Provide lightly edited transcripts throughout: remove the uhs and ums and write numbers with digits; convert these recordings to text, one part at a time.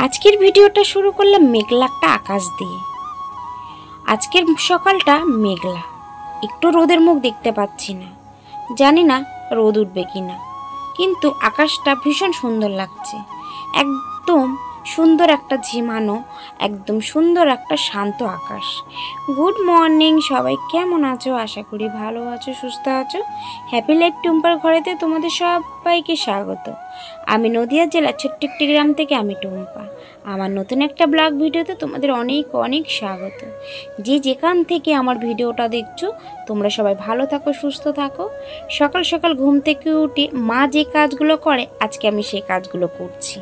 আজকের ভিডিওটা শুরু করলাম মেঘলা একটা আকাশ দিয়ে। আজকের সকালটা মেঘলা, একটু রোদের মুখ দেখতে পাচ্ছি না, জানি না রোদ উঠবে কিনা, কিন্তু আকাশটা ভীষণ সুন্দর লাগছে। একদম সুন্দর একটা ঝিমানো, একদম সুন্দর একটা শান্ত আকাশ। গুড মর্নিং সবাই, কেমন আছো? আশা করি ভালো আছো, সুস্থ আছো। হ্যাপি লাইফ টুম্পার ঘরেতে তোমাদের সবাইকে স্বাগত। আমি নদিয়া জেলার ছোট্ট একটি গ্রাম থেকে আমি টুম্পা। আমার নতুন একটা ব্লগ ভিডিওতে তোমাদের অনেক অনেক স্বাগত। যে যেখান থেকে আমার ভিডিওটা দেখছো তোমরা সবাই ভালো থাকো, সুস্থ থাকো। সকাল সকাল ঘুম থেকে উঠে মা যে কাজগুলো করে আজকে আমি সেই কাজগুলো করছি।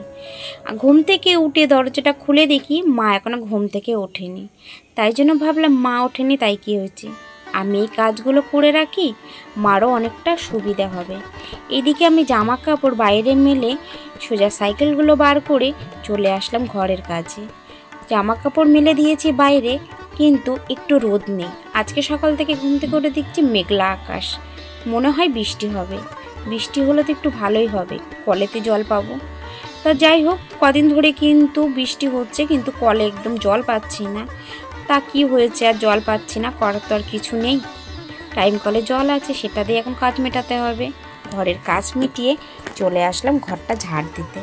ঘুম থেকে উঠে দরজাটা খুলে দেখি মা এখনো ঘুম থেকে ওঠেনি। তাই জন্য ভাবলাম মা ওঠেনি তাই কি হয়েছে, আমি এই কাজগুলো করে রাখি, মারও অনেকটা সুবিধা হবে। এদিকে আমি জামা কাপড় বাইরে মেলে সোজা সাইকেলগুলো বার করে চলে আসলাম ঘরের কাছে। জামা কাপড় মেলে দিয়েছি বাইরে, কিন্তু একটু রোদ নেই। আজকে সকাল থেকে ঘুম থেকে উঠে দেখছি মেঘলা আকাশ, মনে হয় বৃষ্টি হবে। বৃষ্টি হলে তো একটু ভালোই হবে, কলেতে জল পাবো। তা যাই হোক, কদিন ধরে কিন্তু বৃষ্টি হচ্ছে, কিন্তু কলে একদম জল পাচ্ছি না। তা কি হয়েছে, আর জল পাচ্ছি না, করার তো আর কিছু নেই। টাইম কলে জল আছে, সেটা দিয়ে এখন কাজ মেটাতে হবে। ঘরের কাজ মিটিয়ে চলে আসলাম ঘরটা ঝাড় দিতে।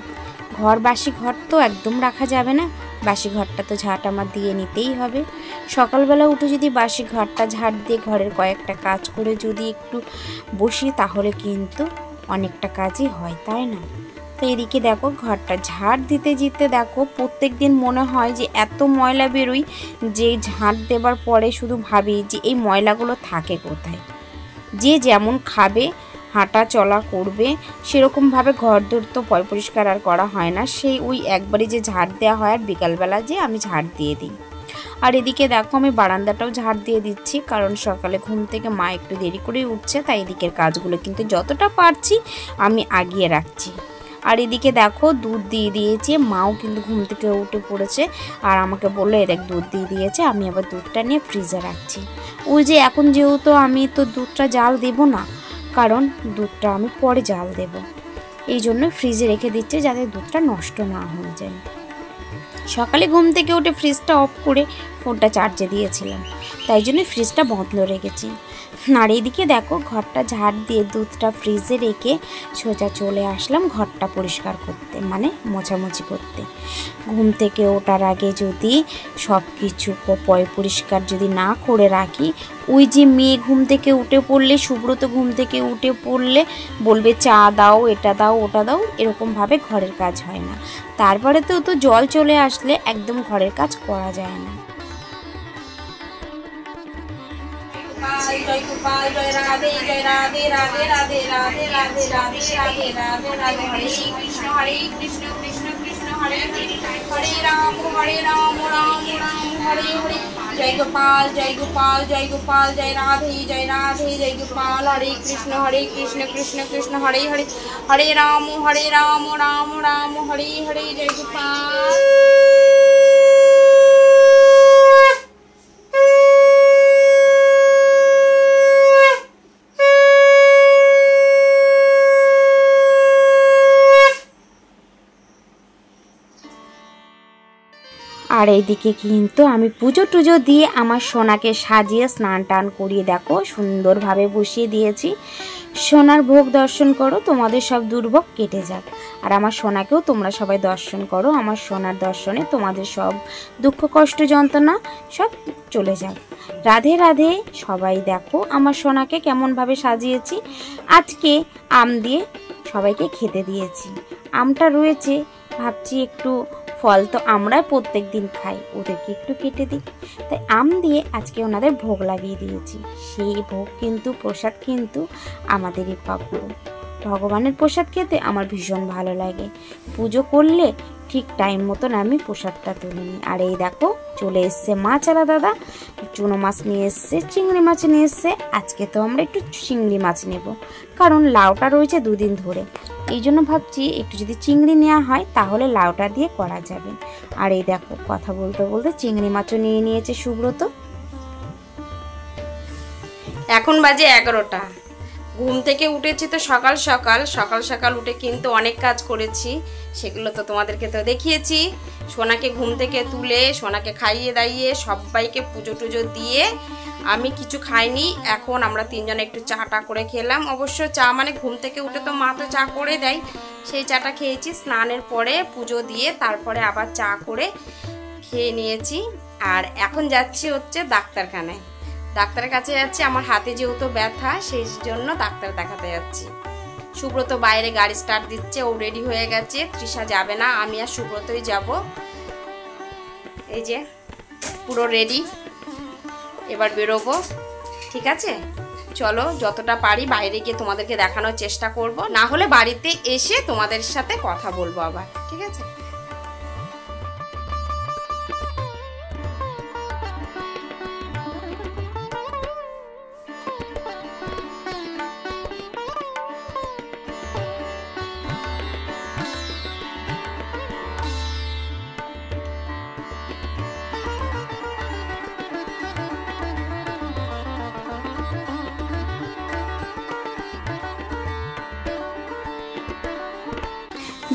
বাসি ঘর তো একদম রাখা যাবে না, বাসি ঘরটা তো ঝাঁট আমার দিয়ে নিতেই হবে। সকালবেলা উঠে যদি বাসি ঘরটা ঝাড় দিয়ে ঘরের কয়েকটা কাজ করে যদি একটু বসি, তাহলে কিন্তু অনেকটা কাজই হয়, তাই না? তো এদিকে দেখো ঘরটা ঝাড় দিতে যেতে দেখো প্রত্যেক দিন মনে হয় যে এত ময়লা বেরোয়, যে ঝাড় দেবার পরে শুধু ভাবি যে এই ময়লাগুলো থাকে কোথায়। যে যেমন খাবে, হাঁটা চলা করবে, সেরকমভাবে ঘর দোর তো পরিষ্কার আর করা হয় না। সেই ওই একবারে যে ঝাড় দেওয়া হয়, আর বিকালবেলা যে আমি ঝাড় দিয়ে দিই। আর এদিকে দেখো আমি বারান্দাটাও ঝাড় দিয়ে দিচ্ছি, কারণ সকালে ঘুম থেকে মা একটু দেরি করেই উঠছে, তাই এদিকের কাজগুলো কিন্তু যতটা পারছি আমি আগিয়ে রাখছি। আর এদিকে দেখো দুধ দিয়ে দিয়েছে, মাও কিন্তু ঘুম থেকে উঠে পড়েছে, আর আমাকে বললো এ দেখ দুধ দিয়ে দিয়েছে। আমি আবার দুধটা নিয়ে ফ্রিজে রাখছি। ওই যে এখন যেহেতু আমি তো দুধটা জাল দেব না, কারণ দুধটা আমি পরে জাল দেব, এই জন্য ফ্রিজে রেখে দিচ্ছে যাতে দুধটা নষ্ট না হয়ে যায়। সকালে ঘুম থেকে উঠে ফ্রিজটা অফ করে ফোনটা চার্জে দিয়েছিলাম, তাই জন্য ফ্রিজটা বন্ধ রেখেছি। আর এদিকে দেখো ঘরটা ঝাড় দিয়ে দুধটা ফ্রিজে রেখে সোজা চলে আসলাম ঘরটা পরিষ্কার করতে, মানে মোছামুছি করতে। ঘুম থেকে ওঠার আগে যদি সব কিছু পরিষ্কার যদি না করে রাখি, ওই যে মেয়ে ঘুম থেকে উঠে পড়লে, সুব্রত ঘুম থেকে উঠে পড়লে বলবে চা দাও, এটা দাও, ওটা দাও, এরকমভাবে ঘরের কাজ হয় না। তারপরে তো জল চলে আসলে একদম ঘরের কাজ করা যায় না। জয় গোপাল, জয় রাধে, জয় রাধে, রাধে রাধে, রাধে রাধে, রাধে রাধে, রাধে রাধে। হরে কৃষ্ণ কৃষ্ণ কৃষ্ণ হরে হরে, হরে রাম রাম রাম হরে হরে। জয় গোপাল, জয় গোপাল, জয় গোপাল, জয় রাধে, জয় রাধে, জয় গোপাল। হরে কৃষ্ণ কৃষ্ণ কৃষ্ণ হরে হরে, হরে রাম রাম রাম হরে হরে। জয় গোপাল। আর এইদিকে কিন্তু আমি পুজো টুজো দিয়ে আমার সোনাকে সাজিয়ে স্নান টান করিয়ে দেখো সুন্দরভাবে বসিয়ে দিয়েছি। সোনার ভোগ দর্শন করো, তোমাদের সব দুর্ভোগ কেটে যাক। আর আমার সোনাকেও তোমরা সবাই দর্শন করো, আমার সোনার দর্শনে তোমাদের সব দুঃখ কষ্ট যন্ত্রণা সব চলে যাক। রাধে রাধে সবাই। দেখো আমার সোনাকে কেমনভাবে সাজিয়েছি। আজকে আম দিয়ে সবাইকে খেতে দিয়েছি। আমটা রয়েছে, ভাবছি একটু ফল তো আমরা প্রত্যেক দিন খাই, ওদেরকে একটু কেটে দিই, তাই আম দিয়ে আজকে ওনাদের ভোগ লাগিয়ে দিয়েছি। সেই ভোগ কিন্তু প্রসাদ কিন্তু আমাদেরই প্রাপ্য। ভগবানের প্রসাদ খেতে আমার ভীষণ ভালো লাগে। পুজো করলে ঠিক টাইম মতন আমি প্রসাদটা তুলে নিই। আর এই দেখো চলে এসছে মাছ আলা দাদা, চুনো মাছ নিয়ে এসছে, চিংড়ি মাছ নিয়ে এসছে। আজকে তো আমরা একটু চিংড়ি মাছ নেব, কারণ লাউটা রয়েছে দুদিন ধরে, এই জন্য ভাবছি একটু যদি চিংড়ি নেওয়া হয় তাহলে লাউটা দিয়ে করা যাবে। আর এই দেখো কথা বলতে বলতে চিংড়ি মাছও নিয়ে নিয়েছে সুব্রত। এখন বাজে 11টা, ঘুম থেকে উঠেছি তো সকাল সকাল উঠে কিন্তু অনেক কাজ করেছি, সেগুলো তো তোমাদেরকে তো দেখিয়েছি। সোনাকে ঘুম থেকে তুলে সোনাকে খাইয়ে দাইয়ে সবাইকে পুজো টুজো দিয়ে আমি কিছু খাইনি। এখন আমরা তিনজনে একটু চাটা করে খেলাম। অবশ্য চা মানে ঘুম থেকে উঠে তো মা তো চা করে দেয়, সেই চাটা খেয়েছি। স্নানের পরে পুজো দিয়ে তারপরে আবার চা করে খেয়ে নিয়েছি। আর এখন যাচ্ছি হচ্ছে ডাক্তারখানায়, ডাক্তারের কাছে যাচ্ছি। আমার হাতে যেহেতু ব্যথা সেই জন্য ডাক্তার দেখাতে যাচ্ছি। সুব্রত বাইরে গাড়ি স্টার্ট দিচ্ছে, ও রেডি হয়ে গেছে। তৃষা যাবে না, আমি আর সুব্রতই যাব। এই যে পুরো রেডি, এবার বেরোবো। ঠিক আছে, চলো যতটা পারি বাইরে গিয়ে তোমাদেরকে দেখানোর চেষ্টা করব, না হলে বাড়িতে এসে তোমাদের সাথে কথা বলবো আবার। ঠিক আছে,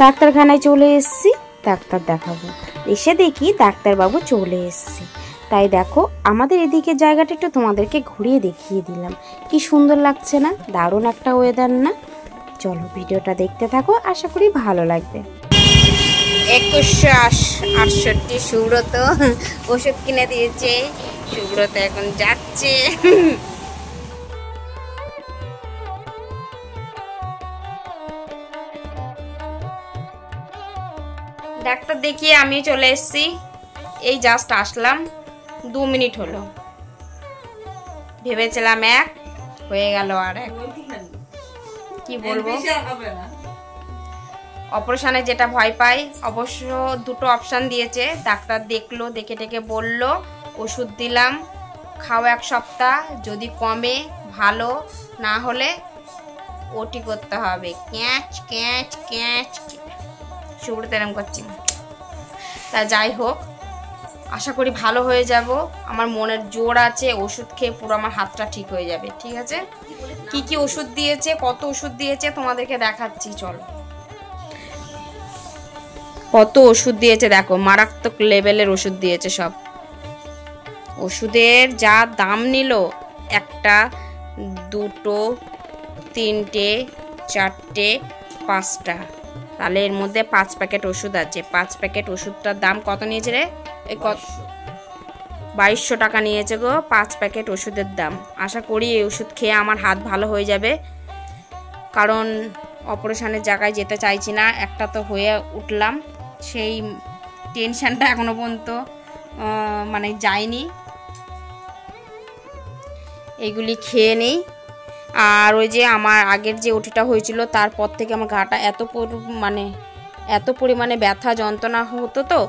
ডাক্তারখানায় চলে এসেছি, ডাক্তার দেখাবো। এসে দেখি ডাক্তারবাবু চলে এসছে। তাই দেখো আমাদের এদিকে জায়গাটা একটু তোমাদেরকে ঘুরিয়ে দেখিয়ে দিলাম। কি সুন্দর লাগছে না? দারুণ একটা ওয়েদার না? চলো ভিডিওটা দেখতে থাকো, আশা করি ভালো লাগবে। 2168 সুব্রত ওষুধ কিনে দিয়েছে। সুব্রত এখন যাচ্ছে। ডাক্তার দেখিয়ে আমি চলে এসেছি, এই জাস্ট আসলাম, 2 মিনিট হলো। ভেবেছিলাম 1, হয়ে গেল আর 1। কি বলবো, অপারেশনে যেটা ভয় পাই। অবশ্য 2টো অপশান দিয়েছে, ডাক্তার দেখলো, দেখে টেকে বলল ওষুধ দিলাম, খাও 1 সপ্তাহ, যদি কমে ভালো, না হলে ওটি করতে হবে। ক্যাচ ক্যাচ ক্যাচ সুব্রত এরম করছি। তা যাই হোক, আশা করি ভালো হয়ে যাব। আমার মনের জোর আছে, ওষুধ খেয়ে পুরো আমার হাতটা ঠিক হয়ে যাবে। ঠিক আছে, কি কি ওষুধ দিয়েছে, কত ওষুধ দিয়েছে তোমাদেরকে দেখাচ্ছি। চলো, কত ওষুধ দিয়েছে দেখো, মারাত্মক লেভেলের ওষুধ দিয়েছে সব। ওষুধের যা দাম নিল, 1টা 2টো 3টে 4টে 5টা, তাহলে এর মধ্যে 5 প্যাকেট ওষুধ আছে। 5 প্যাকেট ওষুধটার দাম কত নিয়েছে রে? 2200 টাকা নিয়েছে গো 5 প্যাকেট ওষুধের দাম। আশা করি এই ওষুধ খেয়ে আমার হাত ভালো হয়ে যাবে, কারণ অপারেশনের জায়গায় যেতে চাইছি না। একটা তো হয়ে উঠলাম, সেই টেনশনটা এখনো পর্যন্ত মানে যায়নি। এইগুলি খেয়ে নেই। আর ওই যে আমার আগের যে ওটিটা হয়েছিল তারপর থেকে আমার গাটা এত পরিমাণে ব্যথা যন্ত্রণা হতো তো,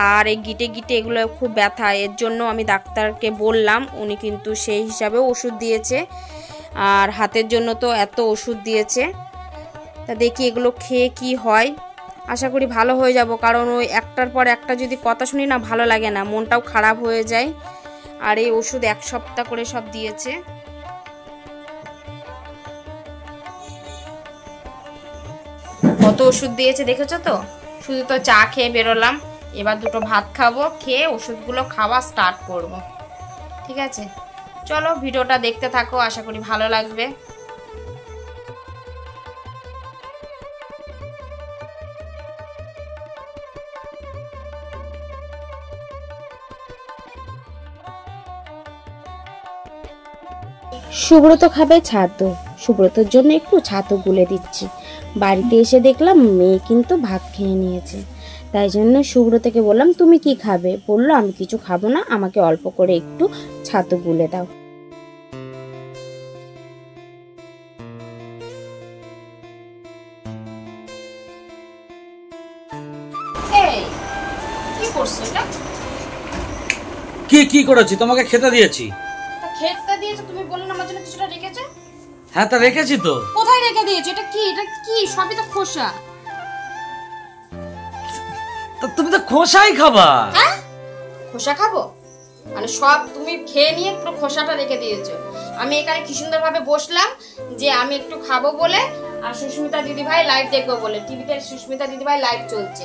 আর এই গিটে গিটে এগুলো খুব ব্যথা। এর জন্য আমি ডাক্তারকে বললাম, উনি কিন্তু সেই হিসাবেও ওষুধ দিয়েছে। আর হাতের জন্য তো এত ওষুধ দিয়েছে। তা দেখি এগুলো খেয়ে কি হয়, আশা করি ভালো হয়ে যাব। কারণ ওই একটার পর একটা যদি কথা শুনি না, ভালো লাগে না, মনটাও খারাপ হয়ে যায়। আর এই ওষুধ 1 সপ্তাহ করে সব দিয়েছে। কত ওষুধ দিয়েছে দেখেছো তো? শুধু তো চা খেয়ে বেরোলাম, এবার 2টো ভাত খাবো, খেয়ে ওষুধগুলো খাওয়া স্টার্ট করব। ঠিক আছে, চলো ভিডিওটা দেখতে থাকো, আশা করি ভালো লাগবে। সুব্রত খাবে ছাতু, সুব্রতর জন্য একটু ছাতু গুলে দিচ্ছি। বাড়িতে এসে দেখলাম মেয়ে কিন্তু ভাত খেয়ে নিয়েছে, তাই জন্য সুব্রতকে বললাম তুমি কি খাবে? বললো আমি কিছু খাবো না, আমাকে অল্প করে একটু ছাতু গুলে দাও। কি করেছি? তোমাকে খেতে দিয়েছি। খেতে দিয়েছো তুমি, বললে আমার জন্য কিছুটা রেখেছো। হ্যাঁ তা রেখেছি তো। কোথায় রেখে দিয়েছো? এটা কি? এটা কি? সবই তো খোসা। তো তুমি তো খোসাই খাবা। হ্যাঁ, খোসা খাবো মানে সব তুমি খেয়ে নিয়ে পুরো খোসাটা রেখে দিয়েছো। আমি এখানে কি সুন্দরভাবে বসলাম যে আমি একটু খাবো বলে, আর সুস্মিতা দিদিভাই লাইভ দেখবো বলে। টিভিতে সুস্মিতা দিদিভাই লাইভ চলছে।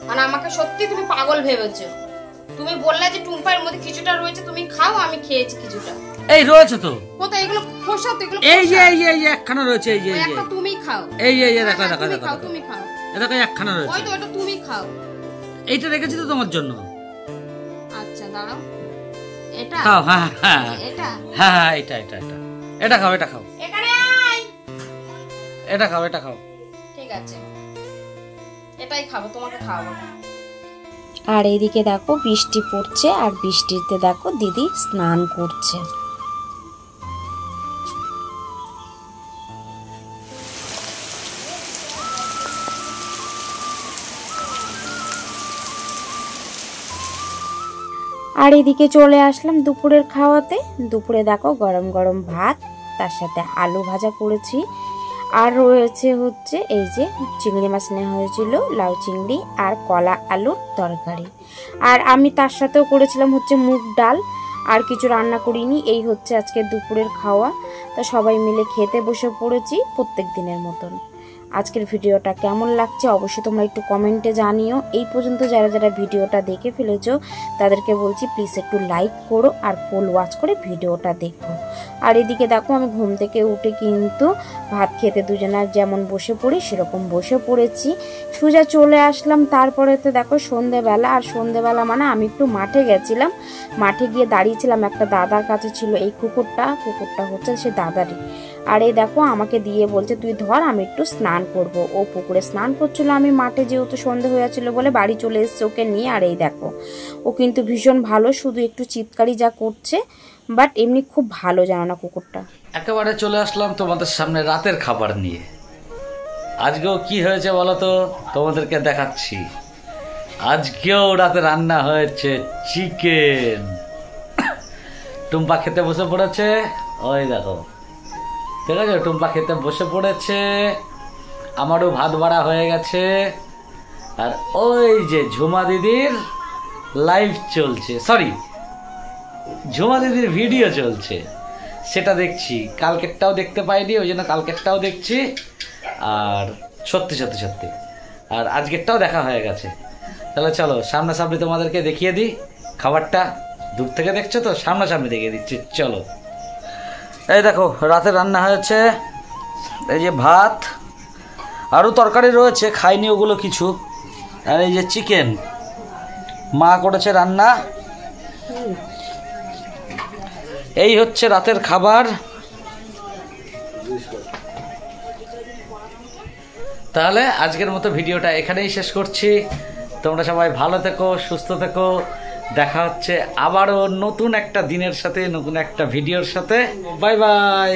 মানে আমাকে সত্যি তুমি পাগল ভেবেছো। তুমি বললে যে টুম্পার মধ্যে কিছুটা রয়েছে, তুমি খাও, আমি খেয়েছি কিছুটা। এই রয়েছে তো কোথায় এগুলো? খোসা তো এগুলো। এই যে একখানা রয়েছে, এই যে একটা তুমি খাও। এই দেখো দেখো দেখো তুমি খাও। দেখো একখানা রয়েছে। ওই তো এটা তুমি খাও। এইটা রেখেছি তো তোমার জন্য। আচ্ছা দাঁড়াও। এটা খাও। হ্যাঁ হ্যাঁ এটা হ্যাঁ এটা এটা এটা এটা খাও, এটা খাও, এখানে আয়। এটা খাও, এটা খাও। ঠিক আছে, এটাই খাবো, তোমাকে খাওয়াবো না। আর এইদিকে দেখো বৃষ্টি পড়ছে, আর বৃষ্টিতে দেখো দিদি স্নান করছে। আর এদিকে চলে আসলাম দুপুরের খাওয়াতে। দুপুরে দেখো গরম গরম ভাত, তার সাথে আলু ভাজা করেছি, আর রয়েছে হচ্ছে এই যে চিংড়ি মাছ নেওয়া হয়েছিল, লাউ চিংড়ি, আর কলা আলুর তরকারি। আর আমি তার সাথেও করেছিলাম হচ্ছে মুগ ডাল, আর কিছু রান্না করিনি। এই হচ্ছে আজকে দুপুরের খাওয়া। তা সবাই মিলে খেতে বসে পড়েছি প্রত্যেক দিনের মতন। আজকের ভিডিওটা কেমন লাগছে অবশ্যই তোমরা একটু কমেন্টে জানিও। এই পর্যন্ত যারা যারা ভিডিওটা দেখে ফেলেছো তাদেরকে বলছি প্লিজ একটু লাইক করো আর ফুল ওয়াচ করে ভিডিওটা দেখো। আর এদিকে দেখো আমি ঘুম থেকে উঠে কিন্তু ভাত খেতে দুজনের যেমন বসে পড়ি সেরকম বসে পড়েছি। সোজা চলে আসলাম। তারপরে তো দেখো সন্ধেবেলা, আর সন্ধেবেলা মানে আমি একটু মাঠে গেছিলাম। মাঠে গিয়ে দাঁড়িয়েছিলাম, একটা দাদার কাছে ছিল এই কুকুরটা হচ্ছে সে দাদারই। আর এই দেখো আমাকে দিয়ে বলছে তুই ধর, আমি একটু স্নান করব। ও পুকুরে স্নান করছিল, আমি মাঠে যেহেতু সন্ধে হয়েছিল বলে বাড়ি চলে এসেছে ওকে নিয়ে। আর এই দেখো ও কিন্তু ভীষণ ভালো, শুধু একটু চিৎকারি যা করছে, বাট এমনি খুব ভালো, জানো না কুকুরটা। একেবারে চলে আসলাম তোমাদের সামনে রাতের খাবার নিয়ে। আজকেও কি হয়েছে বলো তো, তোমাদেরকে দেখাচ্ছি। আজকেও রাতে রান্না হয়েছে চিকেন। টুম্পা খেতে বসে পড়েছে, ওই দেখো, ঠিক আছে, টুম্পা খেতে বসে পড়েছে। আমারও ভাত বাড়া হয়ে গেছে। আর ওই যে ঝুমা দিদির লাইভ চলছে, সরি ঝুমা দিদির ভিডিও চলছে, সেটা দেখছি। কালকেরটাও দেখতে পাইনি, ওই জন্য কালকেরটাও দেখছি। আর সত্যি সত্যি সত্যি আর আজকেরটাও দেখা হয়ে গেছে। তাহলে চলো সামনাসামনি তোমাদেরকে দেখিয়ে দিই খাবারটা। দূর থেকে দেখছো তো, সামনাসামনি দেখিয়ে দিচ্ছি, চলো। এই দেখো রাতে রান্না হয়েছে, এই যে ভাত, আরও তরকারি রয়েছে, খাইনি ওগুলো কিছু। আর এই যে চিকেন মা করেছে রান্না। এই হচ্ছে রাতের খাবার। তাহলে আজকের মতো ভিডিওটা এখানেই শেষ করছি। তোমরা সবাই ভালো থেকো, সুস্থ থেকো। দেখা হচ্ছে আবারও নতুন একটা দিনের সাথে, নতুন একটা ভিডিওর সাথে। Bye bye.